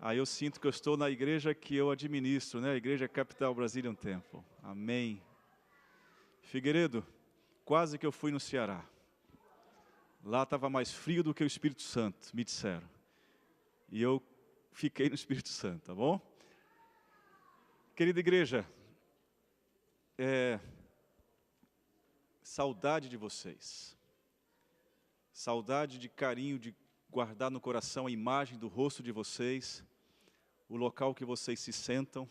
Aí eu sinto que eu estou na igreja que eu administro, né? A Igreja Capital Brazilian Temple. Amém. Figueiredo, quase que eu fui no Ceará. Lá estava mais frio do que o Espírito Santo, me disseram. E eu fiquei no Espírito Santo, tá bom? Querida igreja, saudade de vocês. Saudade de carinho, de guardar no coração a imagem do rosto de vocês, o local que vocês se sentam,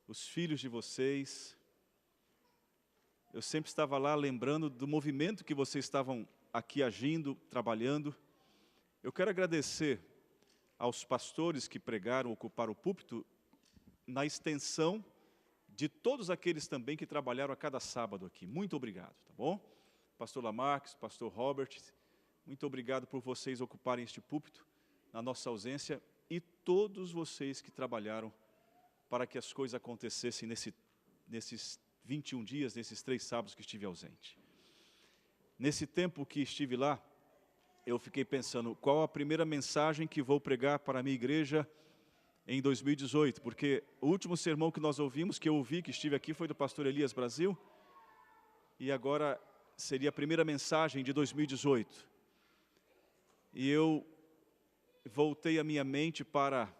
os filhos de vocês. Eu sempre estava lá lembrando do movimento que vocês estavam aqui agindo, trabalhando. Eu quero agradecer aos pastores que pregaram, ocuparam o púlpito, na extensão de todos aqueles também que trabalharam a cada sábado aqui. Muito obrigado, tá bom? Pastor Lamarques, pastor Robert, muito obrigado por vocês ocuparem este púlpito na nossa ausência e todos vocês que trabalharam para que as coisas acontecessem nesses 21 dias, nesses 3 sábados que estive ausente. Nesse tempo que estive lá, eu fiquei pensando, qual a primeira mensagem que vou pregar para a minha igreja em 2018? Porque o último sermão que nós ouvimos, que eu ouvi, que estive aqui, foi do pastor Elias Brasil, e agora seria a primeira mensagem de 2018. E eu voltei a minha mente para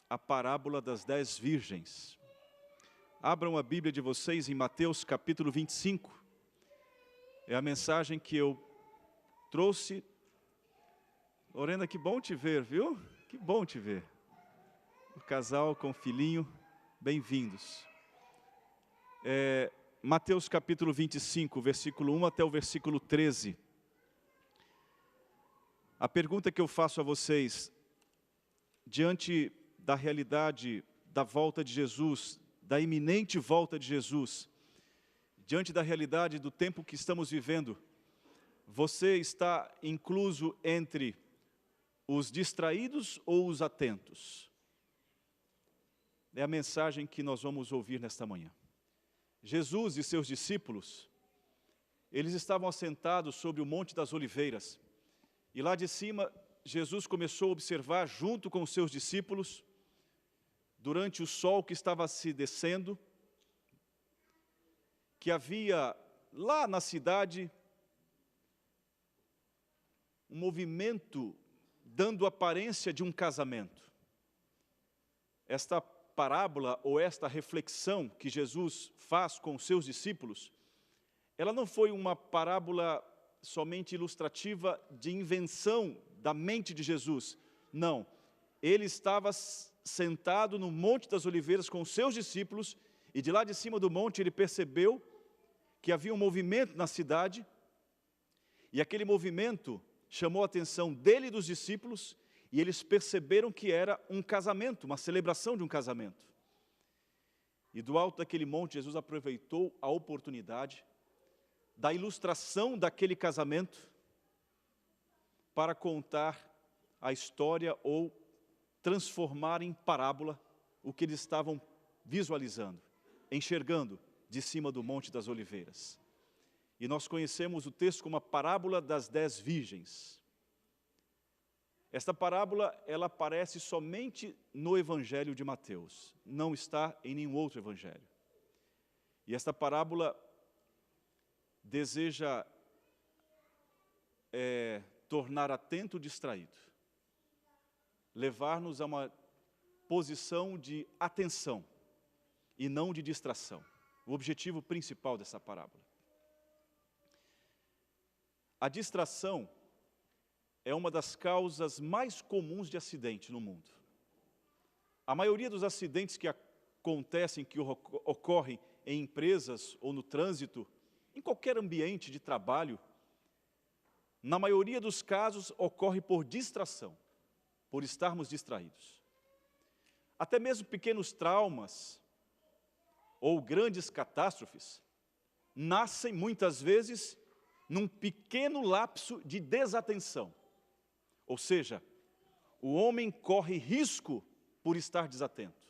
a parábola das 10 virgens. Abram a Bíblia de vocês em Mateus capítulo 25. É a mensagem que eu trouxe. Lorena, que bom te ver, viu? Que bom te ver. O casal com o filhinho, bem-vindos. Mateus capítulo 25, versículo 1 até o versículo 13. A pergunta que eu faço a vocês, diante da realidade da volta de Jesus, da iminente volta de Jesus, diante da realidade do tempo que estamos vivendo, você está incluso entre os distraídos ou os atentos? É a mensagem que nós vamos ouvir nesta manhã. Jesus e seus discípulos, eles estavam assentados sobre o Monte das Oliveiras. E lá de cima, Jesus começou a observar, junto com os seus discípulos, durante o sol que estava se descendo, que havia lá na cidade um movimento dando aparência de um casamento. Esta parábola ou esta reflexão que Jesus faz com os seus discípulos, ela não foi uma parábola somente ilustrativa de invenção da mente de Jesus. Não, ele estava sentado no Monte das Oliveiras com os seus discípulos e de lá de cima do monte ele percebeu que havia um movimento na cidade e aquele movimento chamou a atenção dele e dos discípulos e eles perceberam que era um casamento, uma celebração de um casamento. E do alto daquele monte Jesus aproveitou a oportunidade da ilustração daquele casamento para contar a história ou transformar em parábola o que eles estavam visualizando, enxergando de cima do Monte das Oliveiras. E nós conhecemos o texto como a parábola das 10 virgens. Esta parábola, ela aparece somente no Evangelho de Mateus, não está em nenhum outro evangelho. E esta parábola deseja tornar atento o distraído, levar-nos a uma posição de atenção e não de distração. O objetivo principal dessa parábola. A distração é uma das causas mais comuns de acidente no mundo. A maioria dos acidentes que acontecem, que ocorrem em empresas ou no trânsito, em qualquer ambiente de trabalho, na maioria dos casos ocorre por distração, por estarmos distraídos. Até mesmo pequenos traumas ou grandes catástrofes nascem muitas vezes num pequeno lapso de desatenção. Ou seja, o homem corre risco por estar desatento.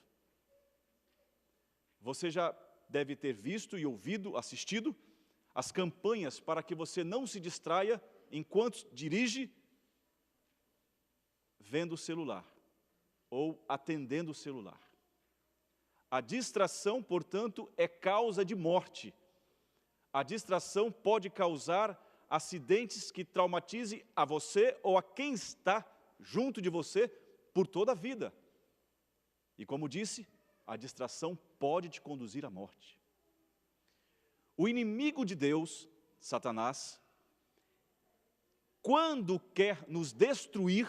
Você já deve ter visto e ouvido, assistido, as campanhas para que você não se distraia enquanto dirige vendo o celular. ou atendendo o celular. A distração, portanto, é causa de morte. A distração pode causar acidentes que traumatizem a você ou a quem está junto de você por toda a vida. E como disse, a distração pode te conduzir à morte. O inimigo de Deus, Satanás, quando quer nos destruir,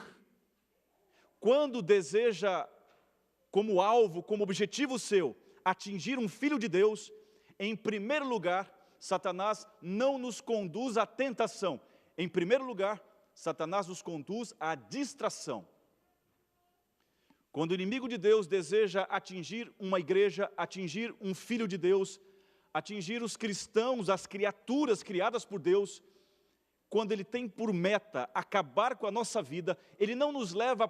quando deseja como alvo, como objetivo seu, atingir um filho de Deus, em primeiro lugar, Satanás não nos conduz à tentação. Em primeiro lugar, Satanás nos conduz à distração. Quando o inimigo de Deus deseja atingir uma igreja, atingir um filho de Deus, atingir os cristãos, as criaturas criadas por Deus, quando ele tem por meta acabar com a nossa vida, ele não nos leva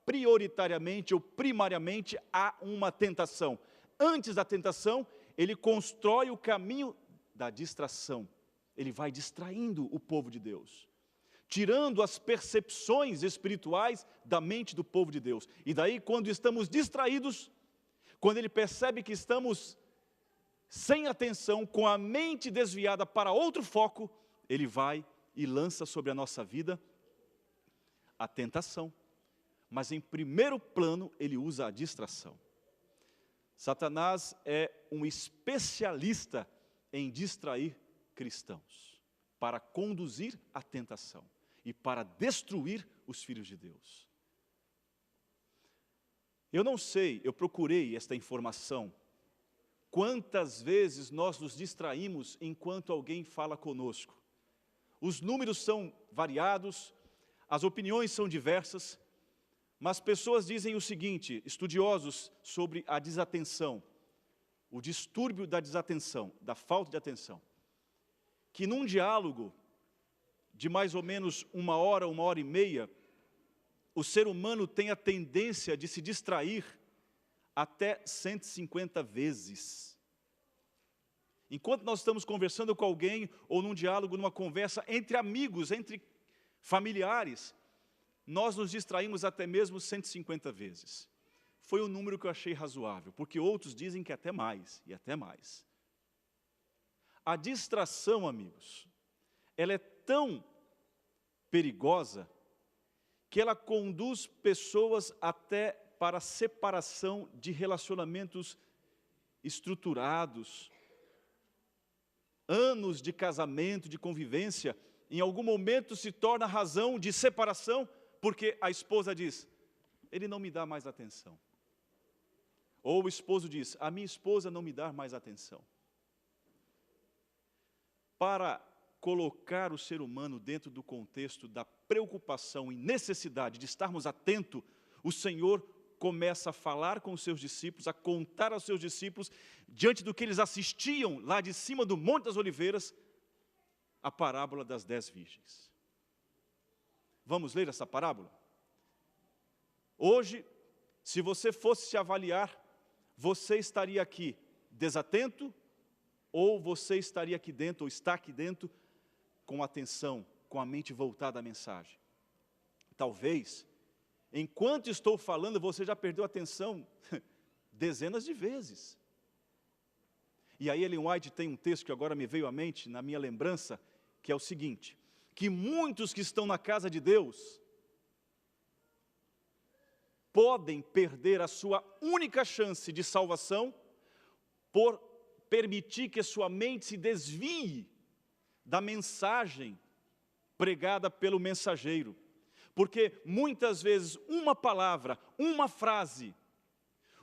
prioritariamente ou primariamente a uma tentação. Antes da tentação, ele constrói o caminho da distração. Ele vai distraindo o povo de Deus, tirando as percepções espirituais da mente do povo de Deus. E daí, quando estamos distraídos, quando ele percebe que estamos sem atenção, com a mente desviada para outro foco, ele vai e lança sobre a nossa vida a tentação. Mas em primeiro plano, ele usa a distração. Satanás é um especialista em distrair cristãos, para conduzir a tentação e para destruir os filhos de Deus. Eu não sei, eu procurei esta informação, quantas vezes nós nos distraímos enquanto alguém fala conosco. Os números são variados, as opiniões são diversas, mas pessoas dizem o seguinte, estudiosos sobre a desatenção, o distúrbio da desatenção, da falta de atenção, que num diálogo de mais ou menos 1 hora e meia, o ser humano tem a tendência de se distrair até 150 vezes. Enquanto nós estamos conversando com alguém, ou num diálogo, numa conversa entre amigos, entre familiares, nós nos distraímos até mesmo 150 vezes. Foi o número que eu achei razoável, porque outros dizem que até mais, e até mais. A distração, amigos, ela é tão perigosa, que ela conduz pessoas até para a separação de relacionamentos estruturados, anos de casamento, de convivência, em algum momento se torna razão de separação, porque a esposa diz, ele não me dá mais atenção. Ou o esposo diz, a minha esposa não me dá mais atenção. Para colocar o ser humano dentro do contexto da preocupação e necessidade de estarmos atentos, o Senhor começa a falar com os seus discípulos, a contar aos seus discípulos, diante do que eles assistiam lá de cima do Monte das Oliveiras, a parábola das 10 virgens. Vamos ler essa parábola? Hoje, se você fosse se avaliar, você estaria aqui desatento, ou você estaria aqui dentro, ou está aqui dentro, com atenção, com a mente voltada à mensagem? Talvez, enquanto estou falando, você já perdeu a atenção dezenas de vezes. E aí Ellen White tem um texto que agora me veio à mente, na minha lembrança, que é o seguinte, que muitos que estão na casa de Deus podem perder a sua única chance de salvação por permitir que a sua mente se desvie da mensagem pregada pelo mensageiro. Porque muitas vezes uma palavra, uma frase,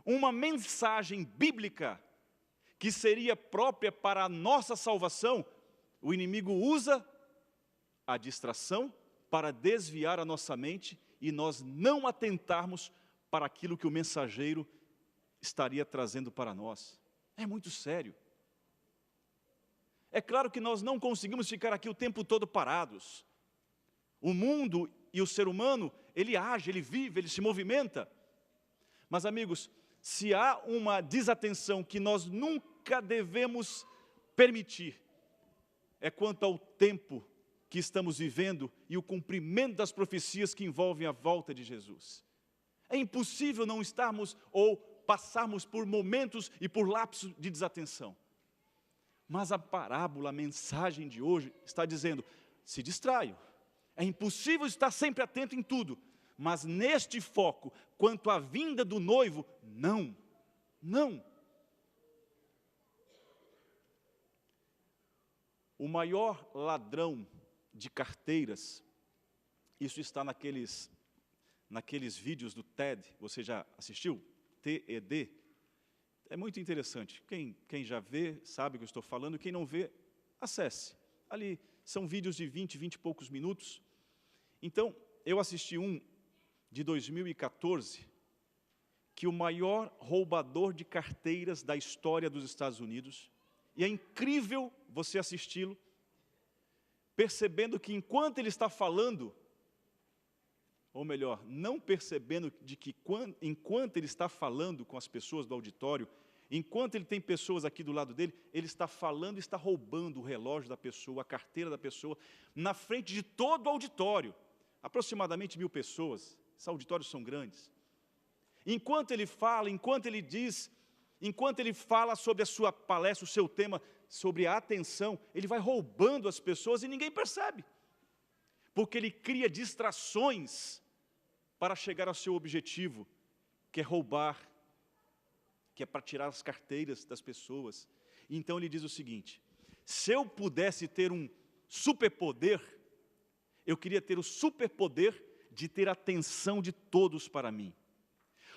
uma mensagem bíblica que seria própria para a nossa salvação, o inimigo usa a distração para desviar a nossa mente e nós não atentarmos para aquilo que o mensageiro estaria trazendo para nós. É muito sério. É claro que nós não conseguimos ficar aqui o tempo todo parados. O mundo e o ser humano, ele age, ele vive, ele se movimenta. Mas amigos, se há uma desatenção que nós nunca devemos permitir, é quanto ao tempo que estamos vivendo e o cumprimento das profecias que envolvem a volta de Jesus. É impossível não estarmos ou passarmos por momentos e por lapsos de desatenção. Mas a parábola, a mensagem de hoje está dizendo, se distraio. É impossível estar sempre atento em tudo. Mas neste foco, quanto à vinda do noivo, não. O maior ladrão de carteiras, isso está naqueles vídeos do TED, você já assistiu? TED. É muito interessante. Quem já vê, sabe o que eu estou falando. Quem não vê, acesse. Ali são vídeos de 20 e poucos minutos. Então, eu assisti um de 2014, que o maior roubador de carteiras da história dos Estados Unidos, e é incrível você assisti-lo, percebendo que enquanto ele está falando, ou melhor, não percebendo enquanto ele está falando com as pessoas do auditório, enquanto ele tem pessoas aqui do lado dele, ele está falando e está roubando o relógio da pessoa, a carteira da pessoa, na frente de todo o auditório, aproximadamente 1000 pessoas, esses auditórios são grandes. Enquanto ele fala, enquanto ele diz, enquanto ele fala sobre a sua palestra, o seu tema, sobre a atenção, ele vai roubando as pessoas e ninguém percebe. Porque ele cria distrações para chegar ao seu objetivo, que é roubar, que é para tirar as carteiras das pessoas. Então ele diz o seguinte, se eu pudesse ter um superpoder, eu queria ter o superpoder de ter a atenção de todos para mim.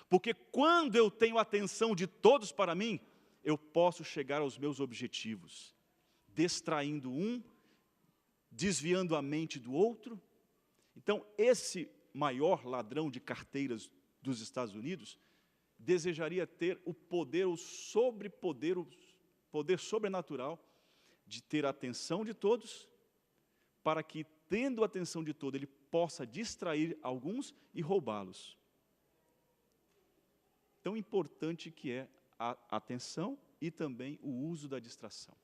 Porque quando eu tenho a atenção de todos para mim, eu posso chegar aos meus objetivos, distraindo um, desviando a mente do outro. Então, esse maior ladrão de carteiras dos Estados Unidos, desejaria ter o poder sobrenatural de ter a atenção de todos, para que, tendo a atenção de todos, ele possa distrair alguns e roubá-los. Tão importante que é a atenção e também o uso da distração.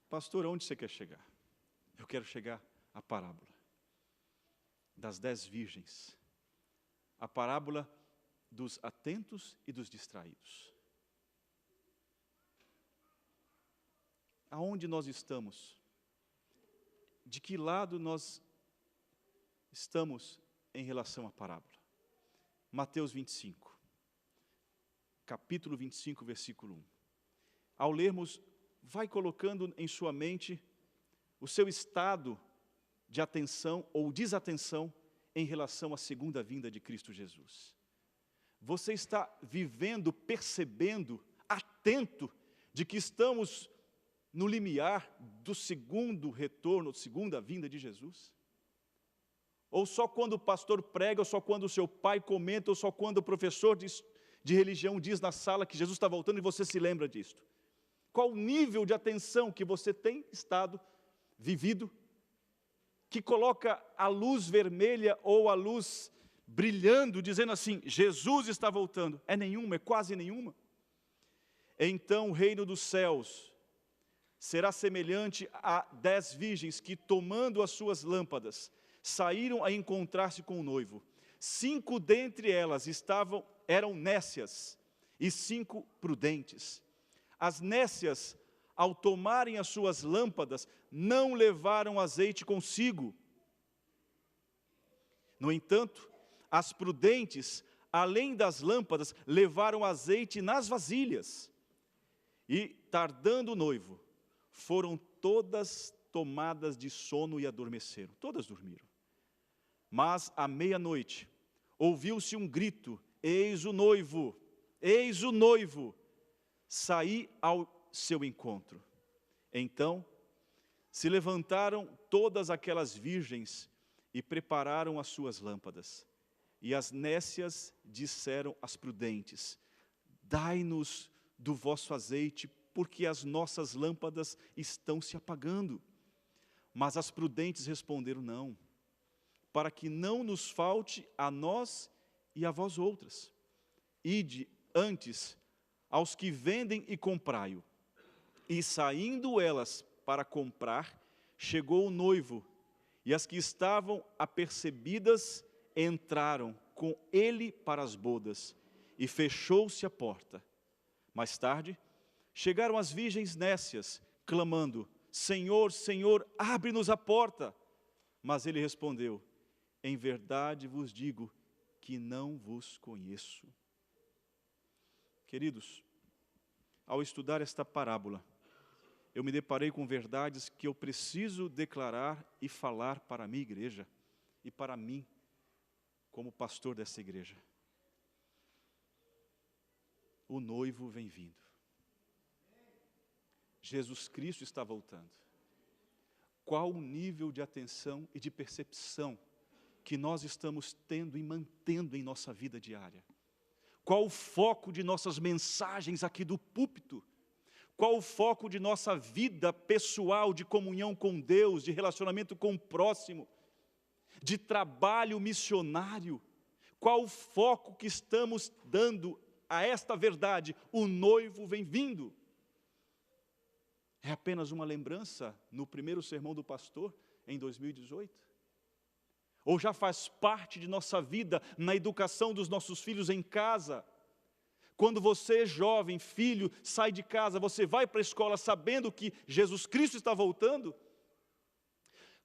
Pastor, onde você quer chegar? Eu quero chegar à parábola das 10 virgens. A parábola dos atentos e dos distraídos. Aonde nós estamos? De que lado nós estamos em relação à parábola? Mateus 25, capítulo 25, versículo 1. Ao lermos, vai colocando em sua mente o seu estado de atenção ou desatenção em relação à segunda vinda de Cristo Jesus. Você está vivendo, percebendo, atento de que estamos no limiar do segundo retorno, segunda vinda de Jesus? Ou só quando o pastor prega, ou só quando o seu pai comenta, ou só quando o professor de religião diz na sala que Jesus está voltando e você se lembra disto? Qual o nível de atenção que você tem estado, vivido, que coloca a luz vermelha ou a luz brilhando, dizendo assim, Jesus está voltando? É nenhuma, é quase nenhuma. Então o reino dos céus será semelhante a 10 virgens que, tomando as suas lâmpadas, saíram a encontrar-se com o noivo. 5 dentre elas eram nécias e 5 prudentes. As nécias, ao tomarem as suas lâmpadas, não levaram azeite consigo. No entanto, as prudentes, além das lâmpadas, levaram azeite nas vasilhas. E, tardando o noivo, foram todas tomadas de sono e adormeceram. Todas dormiram. Mas, à meia-noite, ouviu-se um grito, eis o noivo, saí ao seu encontro. Então, se levantaram todas aquelas virgens e prepararam as suas lâmpadas. E as nécias disseram às prudentes, dai-nos do vosso azeite, porque as nossas lâmpadas estão se apagando. Mas as prudentes responderam, não, para que não nos falte a nós e a vós outras. Ide antes aos que vendem e comprai-o. E saindo elas para comprar, chegou o noivo, e as que estavam apercebidas entraram com ele para as bodas, e fechou-se a porta. Mais tarde, chegaram as virgens nécias, clamando: Senhor, Senhor, abre-nos a porta. Mas ele respondeu: em verdade vos digo que não vos conheço. Queridos, ao estudar esta parábola, eu me deparei com verdades que eu preciso declarar e falar para a minha igreja e para mim, como pastor dessa igreja. O noivo vem vindo. Jesus Cristo está voltando. Qual o nível de atenção e de percepção que nós estamos tendo e mantendo em nossa vida diária? Qual o foco de nossas mensagens aqui do púlpito? Qual o foco de nossa vida pessoal, de comunhão com Deus, de relacionamento com o próximo, de trabalho missionário? Qual o foco que estamos dando a esta verdade? O noivo vem vindo. É apenas uma lembrança no primeiro sermão do pastor em 2018? Ou já faz parte de nossa vida na educação dos nossos filhos em casa? Quando você, jovem, filho, sai de casa, você vai para a escola sabendo que Jesus Cristo está voltando?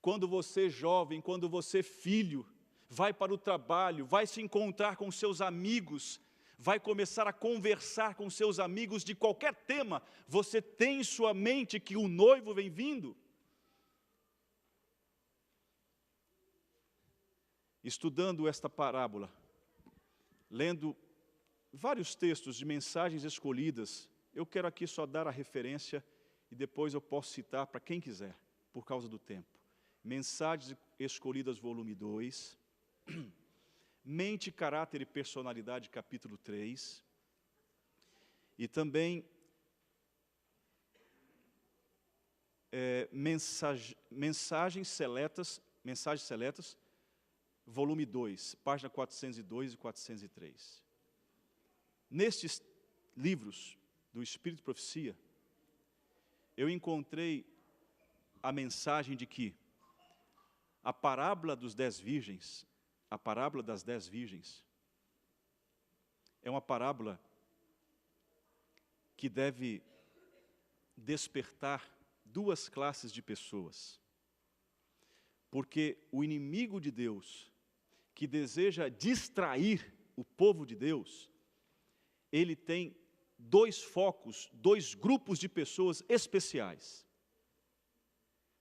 Quando você, jovem, quando você, filho, vai para o trabalho, vai se encontrar com seus amigos, vai começar a conversar com seus amigos de qualquer tema, você tem em sua mente que o noivo vem vindo? Estudando esta parábola, lendo vários textos de mensagens escolhidas, eu quero aqui só dar a referência e depois eu posso citar para quem quiser, por causa do tempo. Mensagens Escolhidas, volume 2, Mente, Caráter e Personalidade, capítulo 3, e também Mensagens Seletas, volume 2, página 402 e 403. Nestes livros do Espírito e Profecia, eu encontrei a mensagem de que a parábola dos 10 virgens, a parábola das 10 virgens, é uma parábola que deve despertar duas classes de pessoas. Porque o inimigo de Deus, que deseja distrair o povo de Deus, ele tem dois focos, dois grupos de pessoas especiais.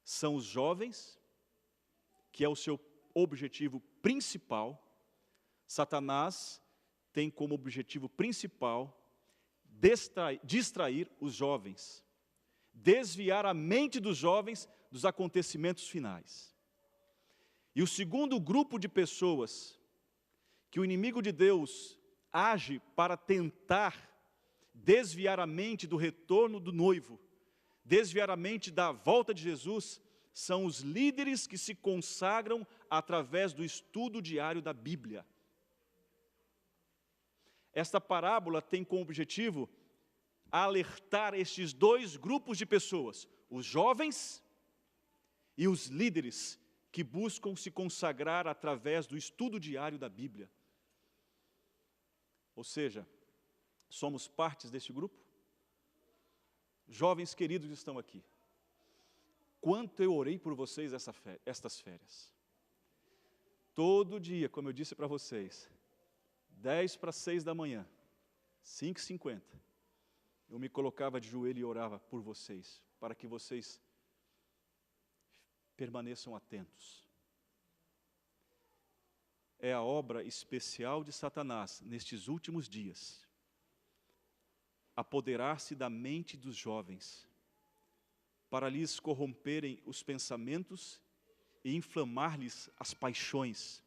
São os jovens, que é o seu objetivo principal. Satanás tem como objetivo principal distrair os jovens, desviar a mente dos jovens dos acontecimentos finais. E o segundo grupo de pessoas que o inimigo de Deus age para tentar desviar a mente do retorno do noivo, desviar a mente da volta de Jesus, são os líderes que se consagram através do estudo diário da Bíblia. Esta parábola tem como objetivo alertar estes dois grupos de pessoas, os jovens e os líderes que buscam se consagrar através do estudo diário da Bíblia. Ou seja, somos partes deste grupo? Jovens queridos que estão aqui, quanto eu orei por vocês estas férias. Todo dia, como eu disse para vocês, 5:50, 5:50, eu me colocava de joelho e orava por vocês, para que vocês permaneçam atentos. É a obra especial de Satanás, nestes últimos dias, apoderar-se da mente dos jovens, para lhes corromperem os pensamentos e inflamar-lhes as paixões,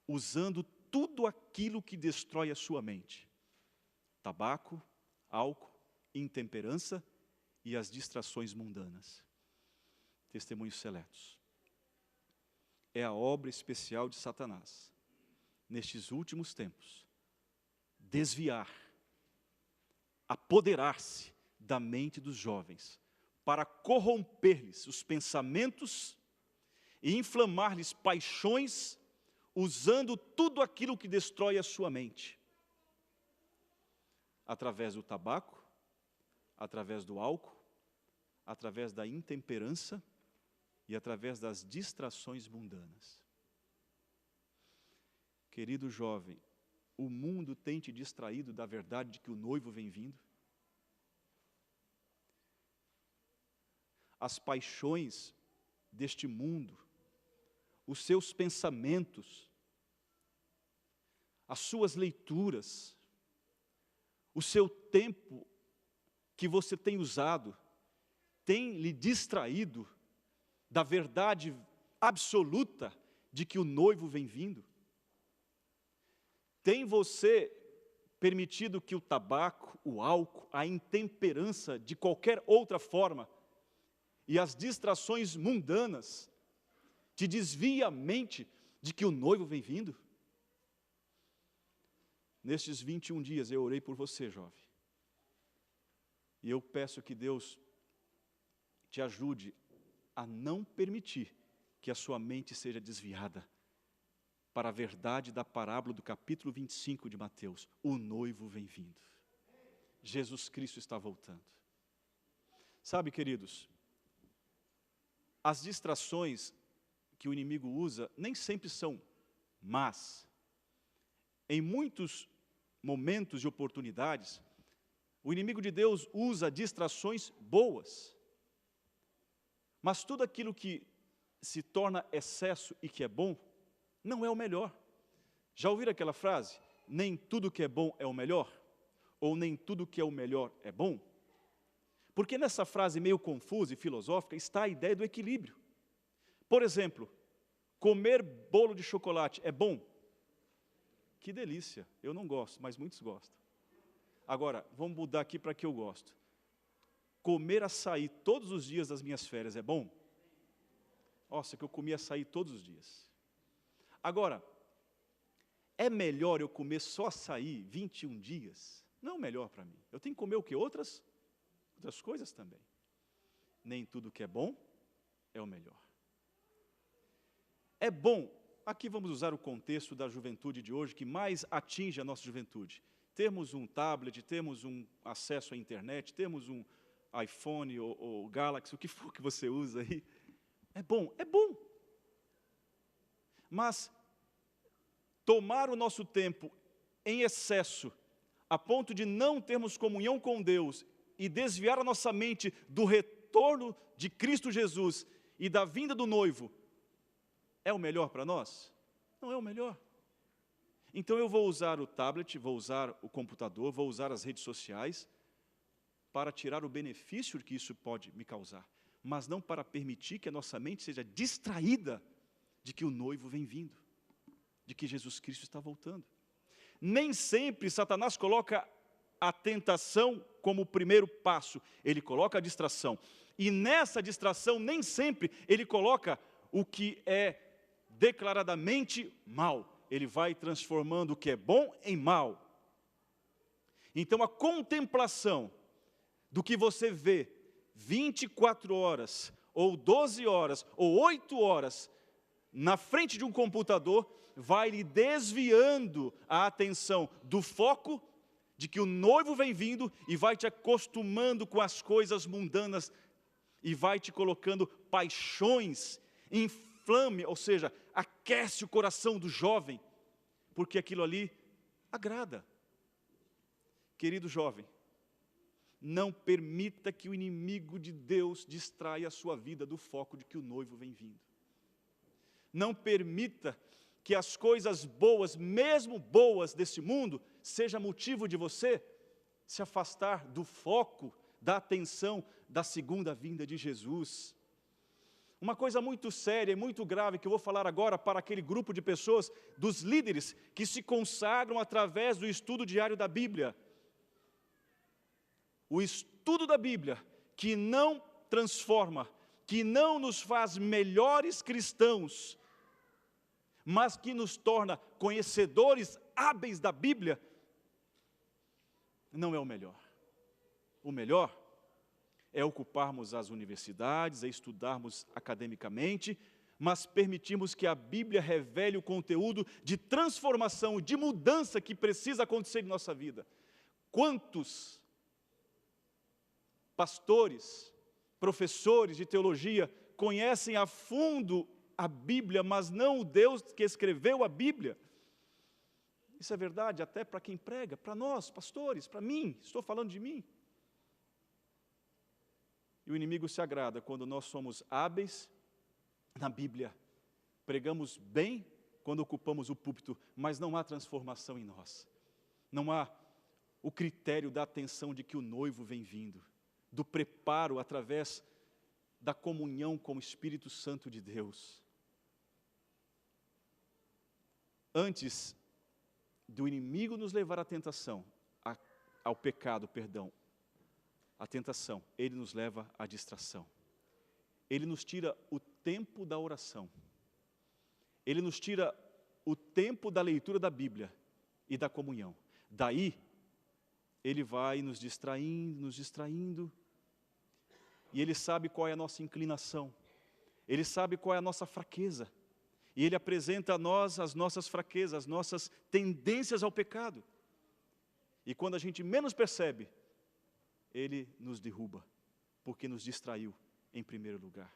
usando tudo aquilo que destrói a sua mente: tabaco, álcool, intemperança e as distrações mundanas. Testemunhos seletos. É a obra especial de Satanás, nestes últimos tempos, desviar, apoderar-se da mente dos jovens, para corromper-lhes os pensamentos e inflamar-lhes paixões, usando tudo aquilo que destrói a sua mente. Através do tabaco, através do álcool, através da intemperança e através das distrações mundanas. Querido jovem, o mundo tem te distraído da verdade de que o noivo vem vindo? As paixões deste mundo, os seus pensamentos, as suas leituras, o seu tempo que você tem usado, tem lhe distraído da verdade absoluta de que o noivo vem vindo? Tem você permitido que o tabaco, o álcool, a intemperança de qualquer outra forma e as distrações mundanas te desviem a mente de que o noivo vem vindo? Nestes 21 dias eu orei por você, jovem. E eu peço que Deus te ajude a não permitir que a sua mente seja desviada para a verdade da parábola do capítulo 25 de Mateus. O noivo vem vindo. Jesus Cristo está voltando. Sabe, queridos, as distrações que o inimigo usa nem sempre são más. Em muitos momentos e oportunidades, o inimigo de Deus usa distrações boas. Mas tudo aquilo que se torna excesso e que é bom, não é o melhor. Já ouviram aquela frase? Nem tudo que é bom é o melhor? Ou nem tudo que é o melhor é bom? Porque nessa frase meio confusa e filosófica está a ideia do equilíbrio. Por exemplo, comer bolo de chocolate é bom? Que delícia, eu não gosto, mas muitos gostam. Agora, vamos mudar aqui para que eu gosto. Comer açaí todos os dias das minhas férias é bom? Nossa, que eu comia açaí todos os dias. Agora, é melhor eu comer só açaí 21 dias? Não é o melhor para mim. Eu tenho que comer o quê? Outras coisas também. Nem tudo que é bom é o melhor. É bom, aqui vamos usar o contexto da juventude de hoje, que mais atinge a nossa juventude. Temos um tablet, temos um acesso à internet, temos um iPhone ou Galaxy, o que for que você usa aí. É bom, é bom. Mas tomar o nosso tempo em excesso, a ponto de não termos comunhão com Deus e desviar a nossa mente do retorno de Cristo Jesus e da vinda do noivo, é o melhor para nós? Não é o melhor. Então eu vou usar o tablet, vou usar o computador, vou usar as redes sociais para tirar o benefício que isso pode me causar, mas não para permitir que a nossa mente seja distraída de que o noivo vem vindo, de que Jesus Cristo está voltando. Nem sempre Satanás coloca a tentação como o primeiro passo, ele coloca a distração. E nessa distração, nem sempre ele coloca o que é declaradamente mal. Ele vai transformando o que é bom em mal. Então a contemplação do que você vê 24 horas, ou 12 horas, ou 8 horas, na frente de um computador, vai lhe desviando a atenção do foco de que o noivo vem vindo e vai te acostumando com as coisas mundanas e vai te colocando paixões, inflame, ou seja, aquece o coração do jovem, porque aquilo ali agrada. Querido jovem, não permita que o inimigo de Deus distraia a sua vida do foco de que o noivo vem vindo. Não permita que as coisas boas, mesmo boas desse mundo, seja motivo de você se afastar do foco, da atenção da segunda vinda de Jesus. Uma coisa muito séria e muito grave que eu vou falar agora para aquele grupo de pessoas, dos líderes que se consagram através do estudo diário da Bíblia. O estudo da Bíblia que não transforma, que não nos faz melhores cristãos, mas que nos torna conhecedores hábeis da Bíblia, não é o melhor. O melhor é ocuparmos as universidades, é estudarmos academicamente, mas permitirmos que a Bíblia revele o conteúdo de transformação, de mudança que precisa acontecer em nossa vida. Quantos pastores, professores de teologia conhecem a fundo a Bíblia, mas não o Deus que escreveu a Bíblia? Isso é verdade até para quem prega, para nós, pastores, para mim, estou falando de mim. E o inimigo se agrada quando nós somos hábeis na Bíblia, pregamos bem quando ocupamos o púlpito, mas não há transformação em nós. Não há o critério da atenção de que o noivo vem vindo, do preparo através da comunhão com o Espírito Santo de Deus. Antes do inimigo nos levar à tentação, ao pecado, perdão, a tentação, ele nos leva à distração. Ele nos tira o tempo da oração. Ele nos tira o tempo da leitura da Bíblia e da comunhão. Daí, ele vai nos distraindo, e ele sabe qual é a nossa inclinação, ele sabe qual é a nossa fraqueza, e ele apresenta a nós as nossas fraquezas, as nossas tendências ao pecado. E quando a gente menos percebe, ele nos derruba, porque nos distraiu em primeiro lugar.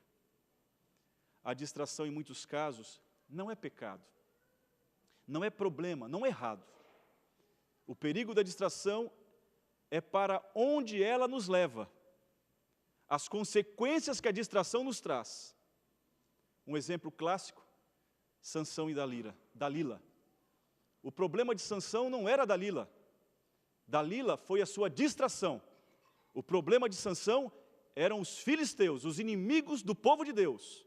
A distração, em muitos casos, não é pecado, não é problema, não é errado. O perigo da distração é para onde ela nos leva, as consequências que a distração nos traz. Um exemplo clássico, Sansão e Dalila. O problema de Sansão não era Dalila. Dalila foi a sua distração. O problema de Sansão eram os filisteus, os inimigos do povo de Deus.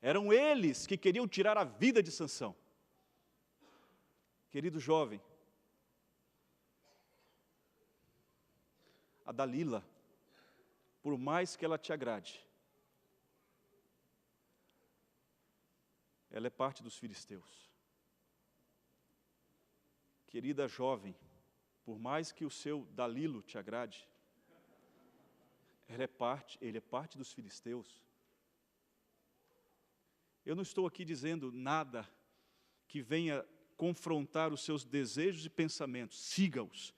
Eram eles que queriam tirar a vida de Sansão. Querido jovem, a Dalila, por mais que ela te agrade, ela é parte dos filisteus. Querida jovem, por mais que o seu Dalilo te agrade, ele é parte dos filisteus. Eu não estou aqui dizendo nada que venha confrontar os seus desejos e pensamentos, siga-os,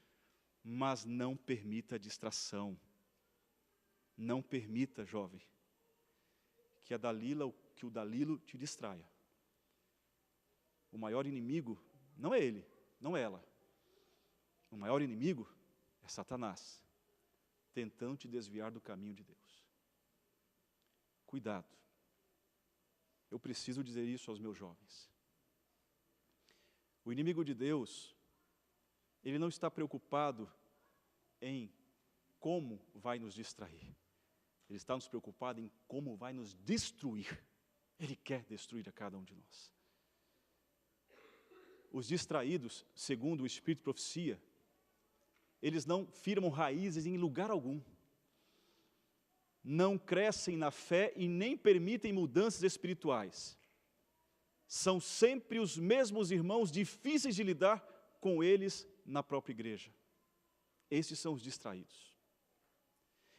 mas não permita a distração. Não permita, jovem, que o Dalilo te distraia. O maior inimigo não é ele, não é ela. O maior inimigo é Satanás, tentando te desviar do caminho de Deus. Cuidado. Eu preciso dizer isso aos meus jovens. O inimigo de Deus, ele não está preocupado em como vai nos distrair. Ele está nos preocupado em como vai nos destruir. Ele quer destruir a cada um de nós. Os distraídos, segundo o Espírito de Profecia, eles não firmam raízes em lugar algum. Não crescem na fé e nem permitem mudanças espirituais. São sempre os mesmos irmãos, difíceis de lidar com eles na própria igreja. Esses são os distraídos.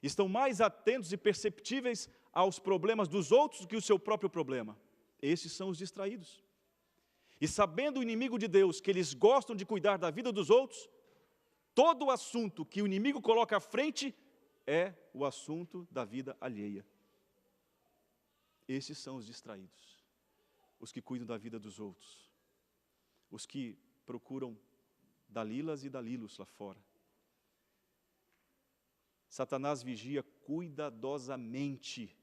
Estão mais atentos e perceptíveis aos problemas dos outros do que o seu próprio problema. Esses são os distraídos. E sabendo o inimigo de Deus que eles gostam de cuidar da vida dos outros, todo o assunto que o inimigo coloca à frente é o assunto da vida alheia. Esses são os distraídos, os que cuidam da vida dos outros, os que procuram Dalilas e Dalilos lá fora. Satanás vigia cuidadosamente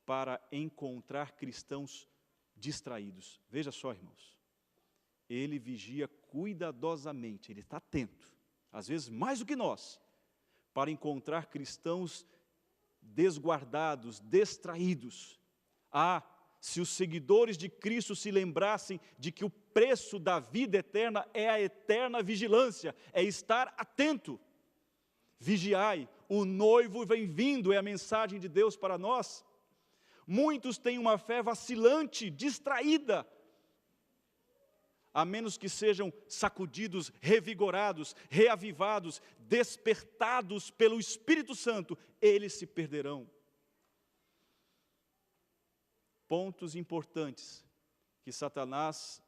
para encontrar cristãos distraídos. Veja só, irmãos, ele vigia cuidadosamente, ele está atento, às vezes mais do que nós, para encontrar cristãos desguardados, distraídos. Se os seguidores de Cristo se lembrassem de que o preço da vida eterna é a eterna vigilância, é estar atento. Vigiai, o noivo vem vindo, é a mensagem de Deus para nós. Muitos têm uma fé vacilante, distraída, a menos que sejam sacudidos, revigorados, reavivados, despertados pelo Espírito Santo, eles se perderão. pontos importantes que Satanás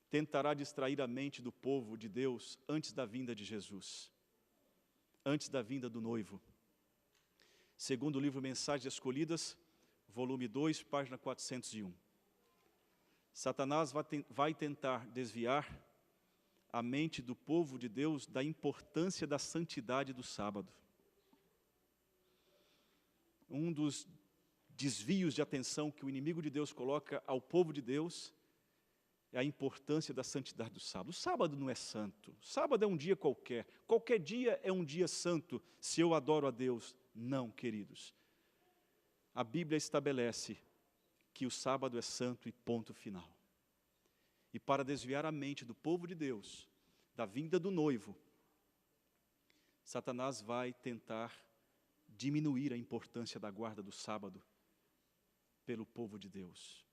tentará distrair a mente do povo de Deus antes da vinda de Jesus, antes da vinda do noivo. Segundo o livro Mensagens Escolhidas, volume 2, página 401. Satanás vai tentar desviar a mente do povo de Deus da importância da santidade do sábado. Um dos desvios de atenção que o inimigo de Deus coloca ao povo de Deus é a importância da santidade do sábado. O sábado não é santo, o sábado é um dia qualquer dia é um dia santo se eu adoro a Deus. Não, queridos. A Bíblia estabelece que o sábado é santo e ponto final. E para desviar a mente do povo de Deus, da vinda do noivo, Satanás vai tentar diminuir a importância da guarda do sábado pelo povo de Deus.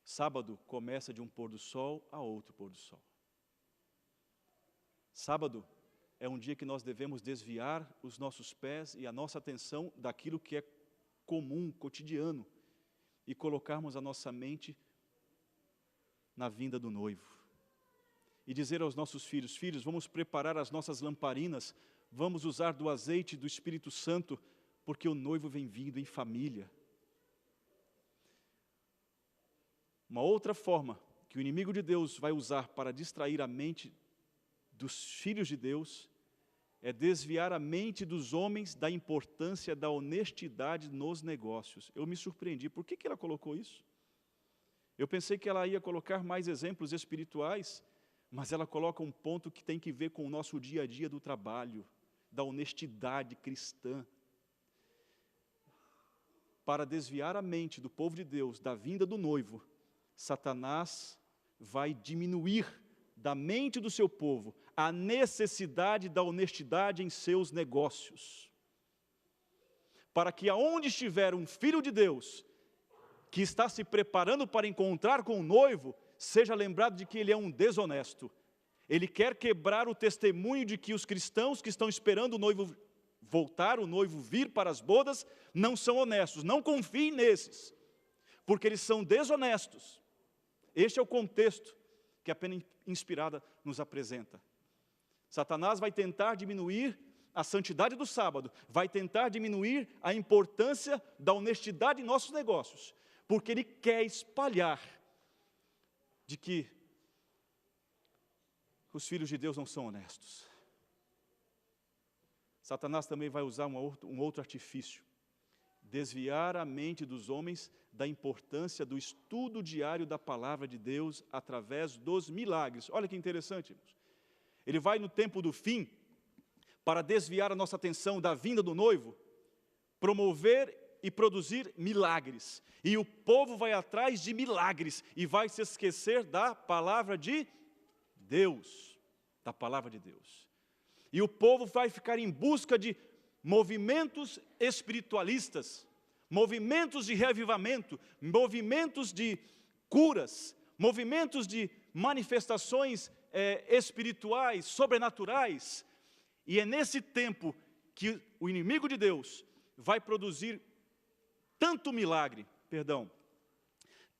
Sábado começa de um pôr do sol a outro pôr do sol. Sábado é um dia que nós devemos desviar os nossos pés e a nossa atenção daquilo que é comum, cotidiano, e colocarmos a nossa mente na vinda do noivo. E dizer aos nossos filhos: filhos, vamos preparar as nossas lamparinas, vamos usar do azeite do Espírito Santo, porque o noivo vem vindo em família. Uma outra forma que o inimigo de Deus vai usar para distrair a mente dos filhos de Deus é desviar a mente dos homens da importância da honestidade nos negócios. Eu me surpreendi. Por que ela colocou isso? Eu pensei que ela ia colocar mais exemplos espirituais, mas ela coloca um ponto que tem que ver com o nosso dia a dia do trabalho, da honestidade cristã. Para desviar a mente do povo de Deus da vinda do noivo, Satanás vai diminuir da mente do seu povo a necessidade da honestidade em seus negócios. Para que aonde estiver um filho de Deus, que está se preparando para encontrar com o noivo, seja lembrado de que ele é um desonesto. Ele quer quebrar o testemunho de que os cristãos que estão esperando o noivo voltar, o noivo vir para as bodas, não são honestos. Não confiem nesses, porque eles são desonestos. Este é o contexto que a pena inspirada nos apresenta. Satanás vai tentar diminuir a santidade do sábado, vai tentar diminuir a importância da honestidade em nossos negócios, porque ele quer espalhar de que os filhos de Deus não são honestos. Satanás também vai usar um outro artifício, desviar a mente dos homens da importância do estudo diário da palavra de Deus através dos milagres. Olha que interessante, irmãos. Ele vai no tempo do fim, para desviar a nossa atenção da vinda do noivo, promover e produzir milagres. E o povo vai atrás de milagres e vai se esquecer da palavra de Deus. Da palavra de Deus. E o povo vai ficar em busca de movimentos espiritualistas, movimentos de reavivamento, movimentos de curas, movimentos de manifestações espirituais, sobrenaturais. E é nesse tempo que o inimigo de Deus vai produzir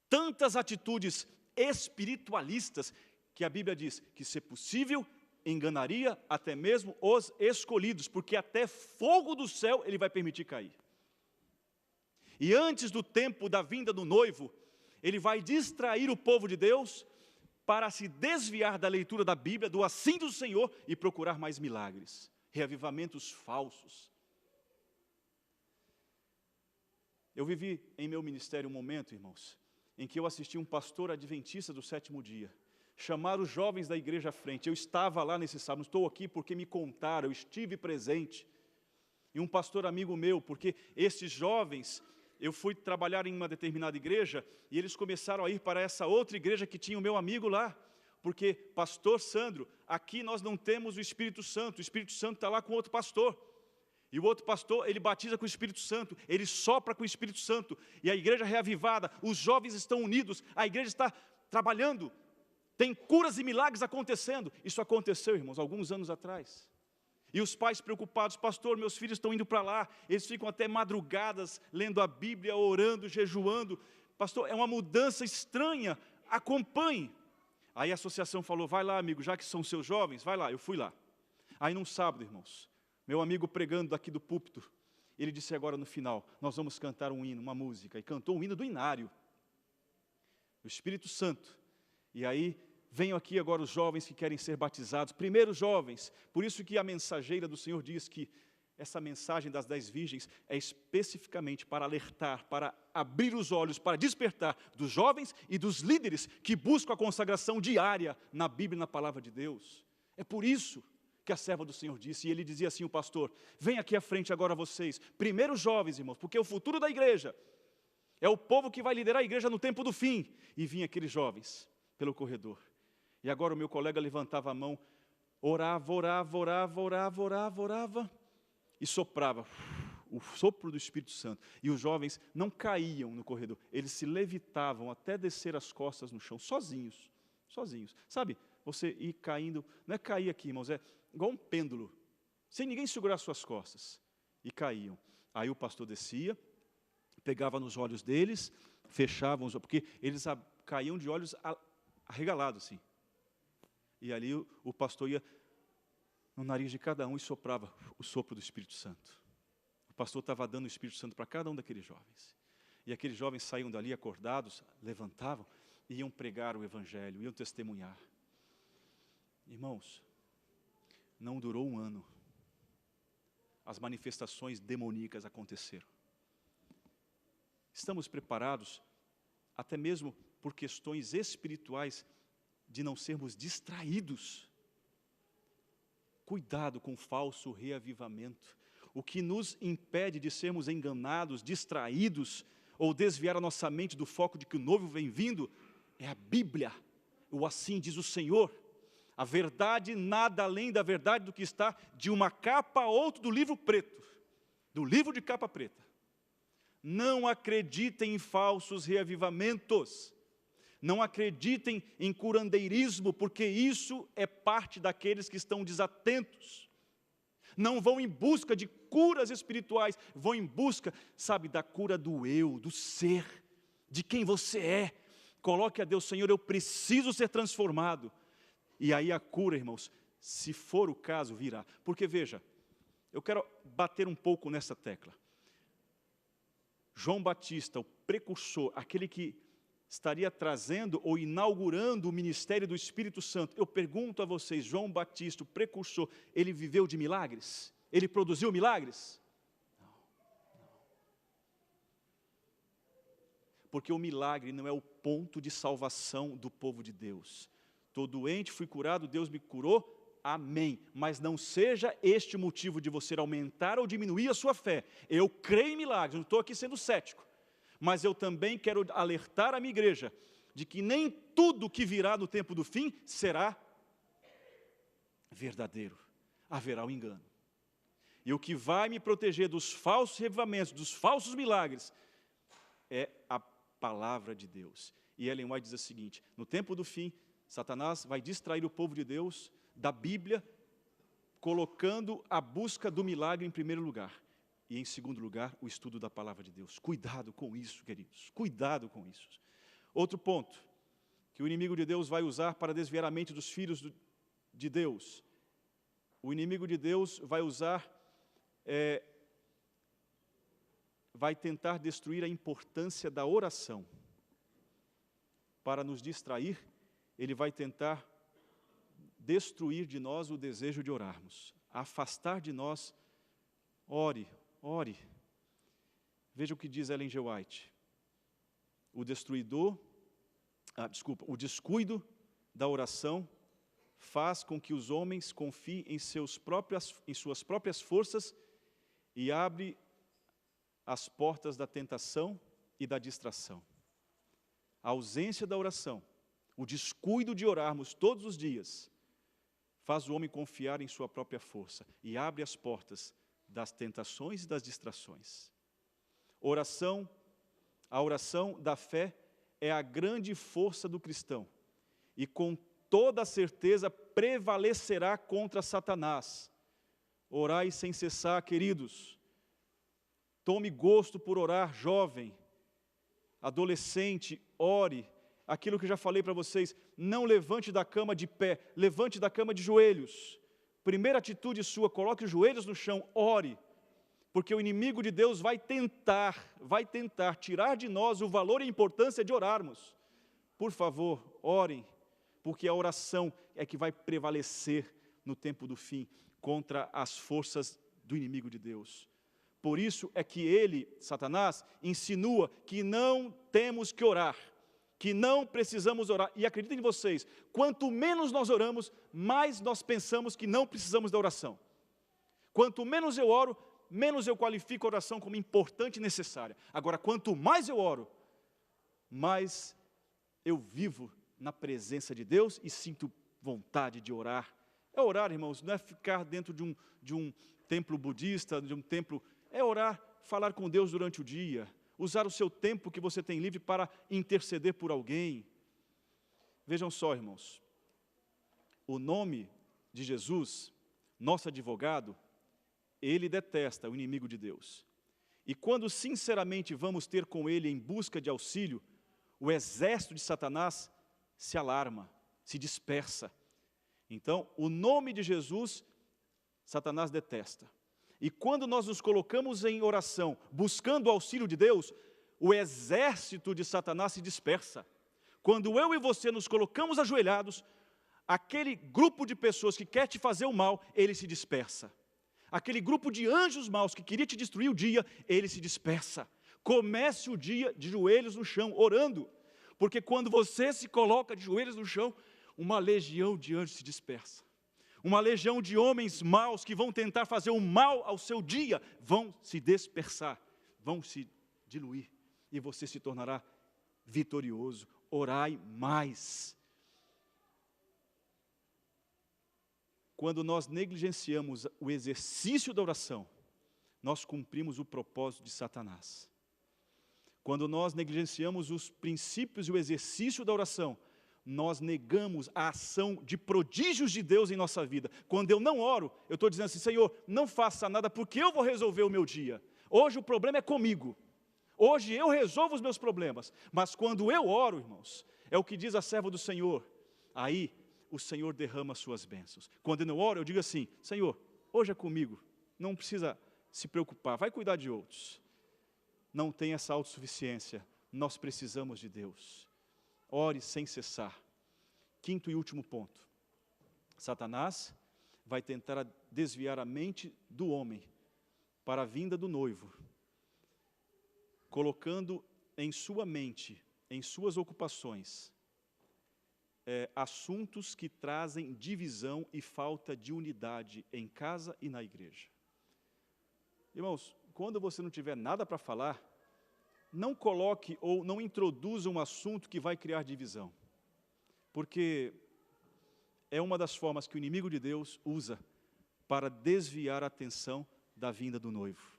tantas atitudes espiritualistas, que a Bíblia diz que, se possível, enganaria até mesmo os escolhidos, porque até fogo do céu ele vai permitir cair. E antes do tempo da vinda do noivo, ele vai distrair o povo de Deus para se desviar da leitura da Bíblia, do assim do Senhor, e procurar mais milagres, reavivamentos falsos. Eu vivi em meu ministério um momento, irmãos, em que eu assisti um pastor adventista do sétimo dia chamar os jovens da igreja à frente. Eu estava lá nesse sábado, estou aqui porque me contaram, eu estive presente. E um pastor amigo meu, porque esses jovens, eu fui trabalhar em uma determinada igreja, e eles começaram a ir para essa outra igreja que tinha o meu amigo lá, porque, pastor Sandro, aqui nós não temos o Espírito Santo está lá com outro pastor. E o outro pastor, ele batiza com o Espírito Santo, ele sopra com o Espírito Santo, e a igreja reavivada, os jovens estão unidos, a igreja está trabalhando, tem curas e milagres acontecendo. Isso aconteceu, irmãos, alguns anos atrás. E os pais preocupados, pastor, meus filhos estão indo para lá, eles ficam até madrugadas, lendo a Bíblia, orando, jejuando. Pastor, é uma mudança estranha, acompanhe. Aí a associação falou, vai lá amigo, já que são seus jovens, vai lá, eu fui lá. Aí num sábado, irmãos, meu amigo pregando aqui do púlpito, ele disse agora no final, nós vamos cantar um hino, uma música, e cantou um hino do Inário, o Espírito Santo. E aí, venham aqui agora os jovens que querem ser batizados, primeiros jovens, por isso que a mensageira do Senhor diz que essa mensagem das 10 virgens é especificamente para alertar, para abrir os olhos, para despertar dos jovens e dos líderes que buscam a consagração diária na Bíblia e na Palavra de Deus. É por isso que a serva do Senhor disse, e ele dizia assim, o pastor, vem aqui à frente agora vocês, primeiros jovens, irmãos, porque o futuro da igreja é o povo que vai liderar a igreja no tempo do fim. E vinham aqueles jovens pelo corredor. E agora o meu colega levantava a mão, orava, e soprava o sopro do Espírito Santo. E os jovens não caíam no corredor, eles se levitavam até descer as costas no chão, sozinhos. Sabe, você ir caindo, não é cair aqui, irmãos, é igual um pêndulo, sem ninguém segurar suas costas. E caíam. Aí o pastor descia, pegava nos olhos deles, fechavam os olhos, porque eles caíam de olhos arregalados assim. E ali o pastor ia no nariz de cada um e soprava o sopro do Espírito Santo. O pastor estava dando o Espírito Santo para cada um daqueles jovens. E aqueles jovens saíam dali acordados, levantavam, e iam pregar o Evangelho, iam testemunhar. Irmãos, não durou um ano. As manifestações demoníacas aconteceram. Estamos preparados, até mesmo por questões espirituais, de não sermos distraídos. Cuidado com o falso reavivamento. O que nos impede de sermos enganados, distraídos, ou desviar a nossa mente do foco de que o novo vem vindo, é a Bíblia. O assim diz o Senhor. A verdade, nada além da verdade do que está de uma capa a outra do livro preto. Do livro de capa preta. Não acreditem em falsos reavivamentos. Não acreditem em curandeirismo, porque isso é parte daqueles que estão desatentos. Não vão em busca de curas espirituais, vão em busca, sabe, da cura do eu, do ser, de quem você é. Coloque a Deus, Senhor, eu preciso ser transformado. E aí a cura, irmãos, se for o caso, virá. Porque veja, eu quero bater um pouco nessa tecla. João Batista, o precursor, aquele que estaria trazendo ou inaugurando o ministério do Espírito Santo. Eu pergunto a vocês, João Batista, o precursor, ele viveu de milagres? Ele produziu milagres? Não. Porque o milagre não é o ponto de salvação do povo de Deus. Estou doente, fui curado, Deus me curou, amém. Mas não seja este o motivo de você aumentar ou diminuir a sua fé. Eu creio em milagres, não estou aqui sendo cético. Mas eu também quero alertar a minha igreja de que nem tudo que virá no tempo do fim será verdadeiro. Haverá um engano. E o que vai me proteger dos falsos revivamentos, dos falsos milagres, é a palavra de Deus. E Ellen White diz o seguinte, no tempo do fim, Satanás vai distrair o povo de Deus da Bíblia, colocando a busca do milagre em primeiro lugar. E, em segundo lugar, o estudo da palavra de Deus. Cuidado com isso, queridos. Cuidado com isso. Outro ponto que o inimigo de Deus vai usar para desviar a mente dos filhos de Deus. O inimigo de Deus vai usar, vai tentar destruir a importância da oração. Para nos distrair, ele vai tentar destruir de nós o desejo de orarmos. Afastar de nós, ore. Veja o que diz Ellen G. White. O descuido da oração faz com que os homens confiem em suas próprias forças e abre as portas da tentação e da distração. A ausência da oração, o descuido de orarmos todos os dias, faz o homem confiar em sua própria força e abre as portas das tentações e das distrações. A oração da fé é a grande força do cristão e com toda certeza prevalecerá contra Satanás. Orai sem cessar, queridos. Tome gosto por orar, jovem, adolescente, ore. Aquilo que eu já falei para vocês, não levante da cama de pé, levante da cama de joelhos. Primeira atitude sua, coloque os joelhos no chão, ore. Porque o inimigo de Deus vai tentar tirar de nós o valor e a importância de orarmos. Por favor, orem, porque a oração é que vai prevalecer no tempo do fim contra as forças do inimigo de Deus. Por isso é que ele, Satanás, insinua que não temos que orar, que não precisamos orar. E acreditem em vocês, quanto menos nós oramos, mais nós pensamos que não precisamos da oração. Quanto menos eu oro, menos eu qualifico a oração como importante e necessária. Agora, quanto mais eu oro, mais eu vivo na presença de Deus e sinto vontade de orar. É orar, irmãos, não é ficar dentro de um templo budista, de um templo. É orar, falar com Deus durante o dia, usar o seu tempo que você tem livre para interceder por alguém. Vejam só, irmãos, o nome de Jesus, nosso advogado, ele detesta o inimigo de Deus. E quando sinceramente vamos ter com ele em busca de auxílio, o exército de Satanás se alarma, se dispersa. Então, o nome de Jesus, Satanás detesta. E quando nós nos colocamos em oração, buscando o auxílio de Deus, o exército de Satanás se dispersa. Quando eu e você nos colocamos ajoelhados, aquele grupo de pessoas que quer te fazer o mal, ele se dispersa. Aquele grupo de anjos maus que queria te destruir o dia, ele se dispersa. Comece o dia de joelhos no chão, orando. Porque quando você se coloca de joelhos no chão, uma legião de anjos se dispersa. Uma legião de homens maus que vão tentar fazer o mal ao seu dia, vão se dispersar, vão se diluir. E você se tornará vitorioso. Orai mais. Quando nós negligenciamos o exercício da oração, nós cumprimos o propósito de Satanás. Quando nós negligenciamos os princípios e o exercício da oração, nós negamos a ação de prodígios de Deus em nossa vida. Quando eu não oro, eu estou dizendo assim, Senhor, não faça nada porque eu vou resolver o meu dia. Hoje o problema é comigo. Hoje eu resolvo os meus problemas. Mas quando eu oro, irmãos, é o que diz a serva do Senhor. Aí o Senhor derrama as suas bênçãos. Quando eu não oro, eu digo assim, Senhor, hoje é comigo. Não precisa se preocupar, vai cuidar de outros. Não tem essa autossuficiência. Nós precisamos de Deus. Ore sem cessar. Quinto e último ponto. Satanás vai tentar desviar a mente do homem para a vinda do noivo, colocando em sua mente, em suas ocupações, assuntos que trazem divisão e falta de unidade em casa e na igreja. Irmãos, quando você não tiver nada para falar, não coloque ou não introduza um assunto que vai criar divisão. Porque é uma das formas que o inimigo de Deus usa para desviar a atenção da vinda do noivo.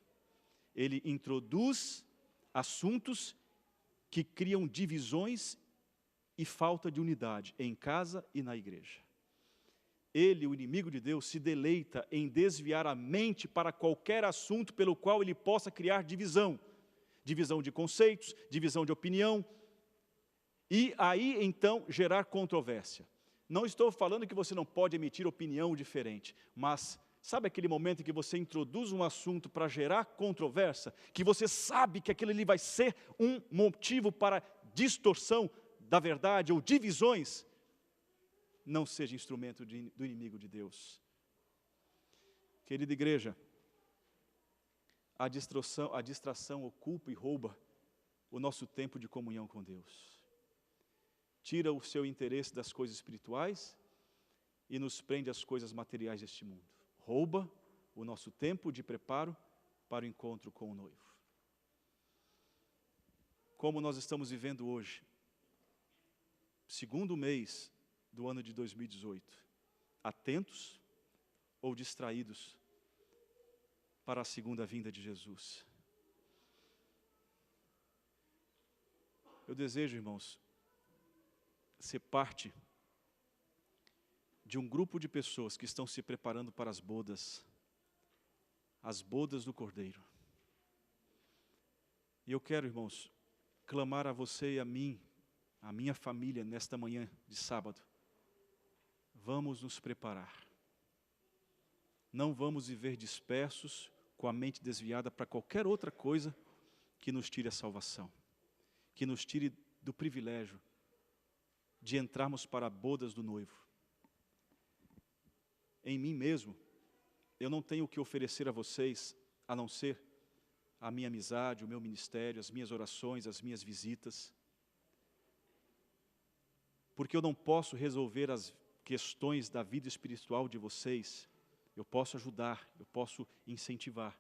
Ele introduz assuntos que criam divisões e falta de unidade em casa e na igreja. Ele, o inimigo de Deus, se deleita em desviar a mente para qualquer assunto pelo qual ele possa criar divisão. Divisão de conceitos, divisão de opinião, e aí então gerar controvérsia. Não estou falando que você não pode emitir opinião diferente, mas sabe aquele momento em que você introduz um assunto para gerar controvérsia, que você sabe que aquilo ali vai ser um motivo para distorção da verdade ou divisões? Não seja instrumento do inimigo de Deus. Querida igreja, a distração ocupa e rouba o nosso tempo de comunhão com Deus. Tira o seu interesse das coisas espirituais e nos prende às coisas materiais deste mundo. Rouba o nosso tempo de preparo para o encontro com o noivo. Como nós estamos vivendo hoje, segundo mês do ano de 2018, atentos ou distraídos para a segunda vinda de Jesus? Eu desejo, irmãos, ser parte de um grupo de pessoas que estão se preparando para as bodas as bodas do Cordeiro. E eu quero, irmãos, clamar a você e a mim, a minha família, nesta manhã de sábado. Vamos nos preparar. Não vamos viver dispersos, com a mente desviada para qualquer outra coisa que nos tire a salvação, que nos tire do privilégio de entrarmos para bodas do noivo. Em mim mesmo, eu não tenho o que oferecer a vocês, a não ser a minha amizade, o meu ministério, as minhas orações, as minhas visitas. Porque eu não posso resolver as questões da vida espiritual de vocês. Eu posso ajudar, eu posso incentivar.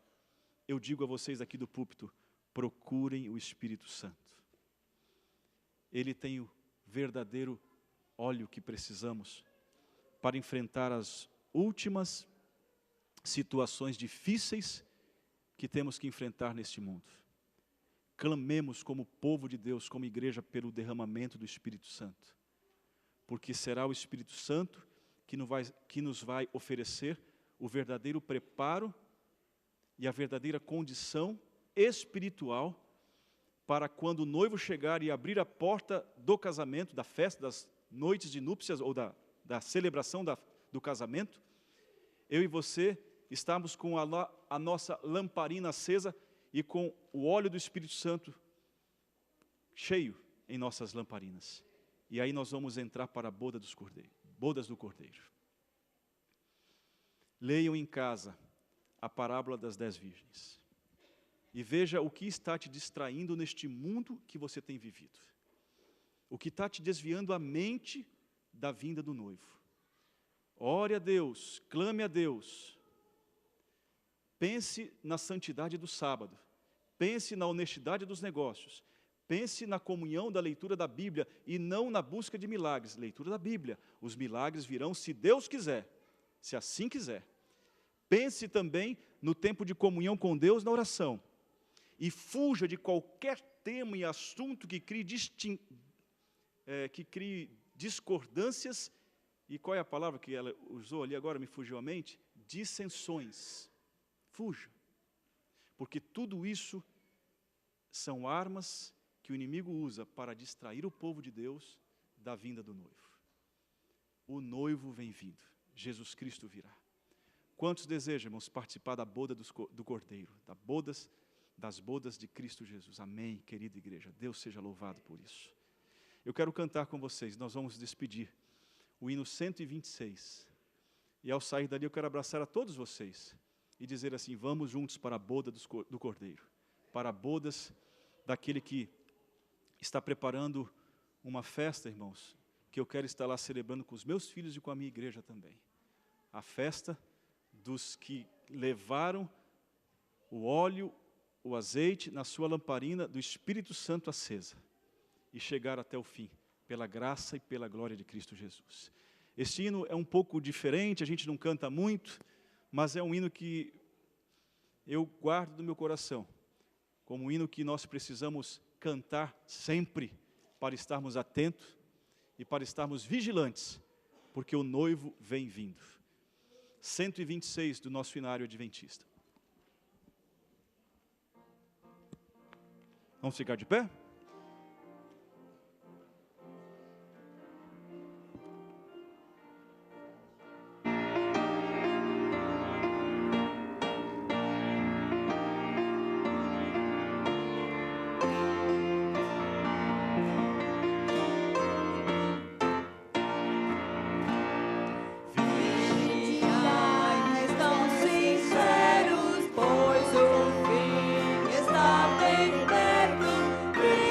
Eu digo a vocês aqui do púlpito, procurem o Espírito Santo. Ele tem o verdadeiro óleo que precisamos para enfrentar as últimas situações difíceis que temos que enfrentar neste mundo. Clamemos como povo de Deus, como igreja, pelo derramamento do Espírito Santo. Porque será o Espírito Santo que nos vai oferecer o verdadeiro preparo e a verdadeira condição espiritual para quando o noivo chegar e abrir a porta do casamento, da festa, das noites de núpcias ou da celebração do casamento, eu e você estamos com a nossa lamparina acesa e com o óleo do Espírito Santo cheio em nossas lamparinas. E aí nós vamos entrar para a bodas do Cordeiro. Leiam em casa a parábola das 10 virgens. E veja o que está te distraindo neste mundo que você tem vivido. O que está te desviando a mente da vinda do noivo. Ore a Deus, clame a Deus. Pense na santidade do sábado. Pense na honestidade dos negócios. Pense na comunhão da leitura da Bíblia e não na busca de milagres. Leitura da Bíblia. Os milagres virão se Deus quiser, se assim quiser. Pense também no tempo de comunhão com Deus na oração. E fuja de qualquer tema e assunto que crie discordâncias. E qual é a palavra que ela usou ali agora, me fugiu a mente? Dissensões. Fuja. Porque tudo isso são armas que o inimigo usa para distrair o povo de Deus da vinda do noivo. O noivo vem vindo. Jesus Cristo virá. Quantos desejam, irmãos, participar da boda do Cordeiro, das bodas de Cristo Jesus? Amém, querida igreja. Deus seja louvado por isso. Eu quero cantar com vocês, nós vamos despedir o hino 126. E ao sair dali eu quero abraçar a todos vocês e dizer assim, vamos juntos para a boda do Cordeiro, para bodas daquele que está preparando uma festa, irmãos, que eu quero estar lá celebrando com os meus filhos e com a minha igreja também. A festa dos que levaram o óleo, o azeite na sua lamparina do Espírito Santo acesa e chegaram até o fim, pela graça e pela glória de Cristo Jesus. Este hino é um pouco diferente, a gente não canta muito, mas é um hino que eu guardo no meu coração, como um hino que nós precisamos cantar sempre, para estarmos atentos e para estarmos vigilantes, porque o noivo vem vindo. 126 do nosso hinário adventista. Vamos ficar de pé? Sinceros, pois o fim está bem perto.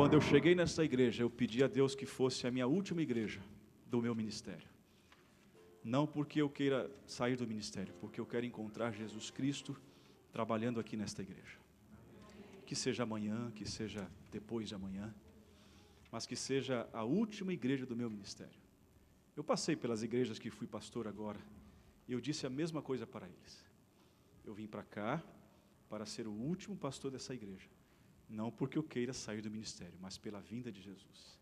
Quando eu cheguei nessa igreja, eu pedi a Deus que fosse a minha última igreja do meu ministério. Não porque eu queira sair do ministério, porque eu quero encontrar Jesus Cristo trabalhando aqui nesta igreja. Que seja amanhã, que seja depois de amanhã, mas que seja a última igreja do meu ministério. Eu passei pelas igrejas que fui pastor agora, e eu disse a mesma coisa para eles. Eu vim para cá para ser o último pastor dessa igreja. Não porque eu queira sair do ministério, mas pela vinda de Jesus.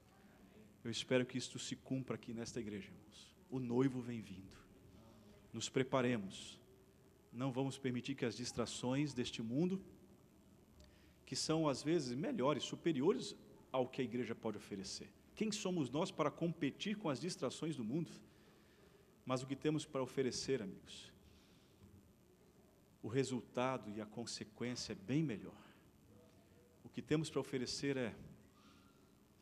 Eu espero que isto se cumpra aqui nesta igreja, irmãos. O noivo vem vindo. Nos preparemos. Não vamos permitir que as distrações deste mundo, que são às vezes melhores, superiores ao que a igreja pode oferecer. Quem somos nós para competir com as distrações do mundo? Mas o que temos para oferecer, amigos, o resultado e a consequência é bem melhor. O que temos para oferecer é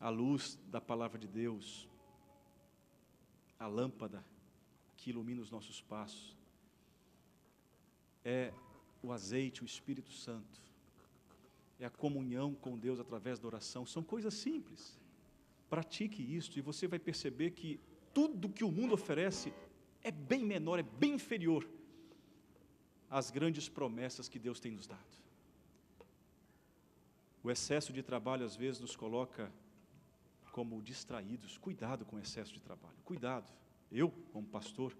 a luz da palavra de Deus, a lâmpada que ilumina os nossos passos, é o azeite, o Espírito Santo, é a comunhão com Deus através da oração. São coisas simples. Pratique isto e você vai perceber que tudo que o mundo oferece é bem menor, é bem inferior às grandes promessas que Deus tem nos dado. O excesso de trabalho às vezes nos coloca como distraídos. Cuidado com o excesso de trabalho, cuidado. Eu, como pastor,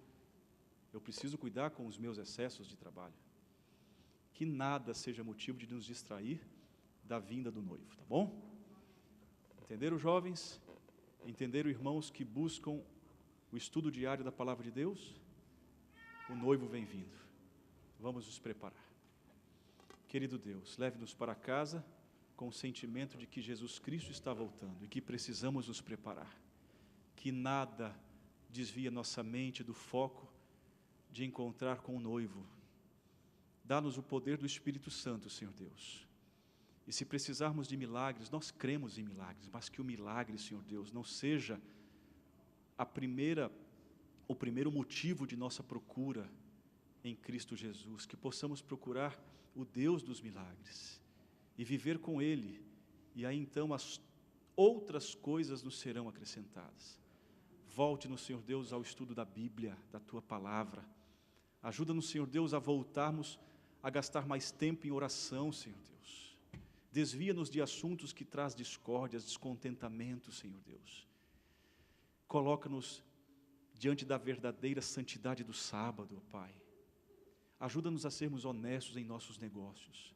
eu preciso cuidar com os meus excessos de trabalho. Que nada seja motivo de nos distrair da vinda do noivo, tá bom? Entenderam, jovens? Entenderam, irmãos que buscam o estudo diário da palavra de Deus? O noivo vem vindo. Vamos nos preparar. Querido Deus, leve-nos para casa com o sentimento de que Jesus Cristo está voltando e que precisamos nos preparar. Que nada desvie nossa mente do foco de encontrar com o noivo. Dá-nos o poder do Espírito Santo, Senhor Deus. E se precisarmos de milagres, nós cremos em milagres, mas que o milagre, Senhor Deus, não seja o primeiro motivo de nossa procura em Cristo Jesus, que possamos procurar o Deus dos milagres e viver com Ele, e aí então as outras coisas nos serão acrescentadas. Volte-nos, Senhor Deus, ao estudo da Bíblia, da Tua Palavra. Ajuda-nos, Senhor Deus, a voltarmos a gastar mais tempo em oração, Senhor Deus. Desvia-nos de assuntos que traz discórdias, descontentamento, Senhor Deus. Coloca-nos diante da verdadeira santidade do sábado, ó Pai. Ajuda-nos a sermos honestos em nossos negócios,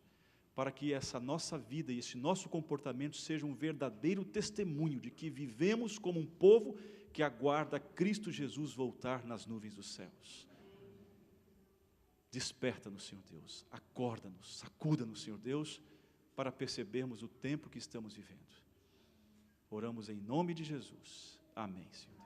para que essa nossa vida e esse nosso comportamento seja um verdadeiro testemunho de que vivemos como um povo que aguarda Cristo Jesus voltar nas nuvens dos céus. Desperta-nos, Senhor Deus, acorda-nos, sacuda-nos, Senhor Deus, para percebermos o tempo que estamos vivendo. Oramos em nome de Jesus. Amém, Senhor.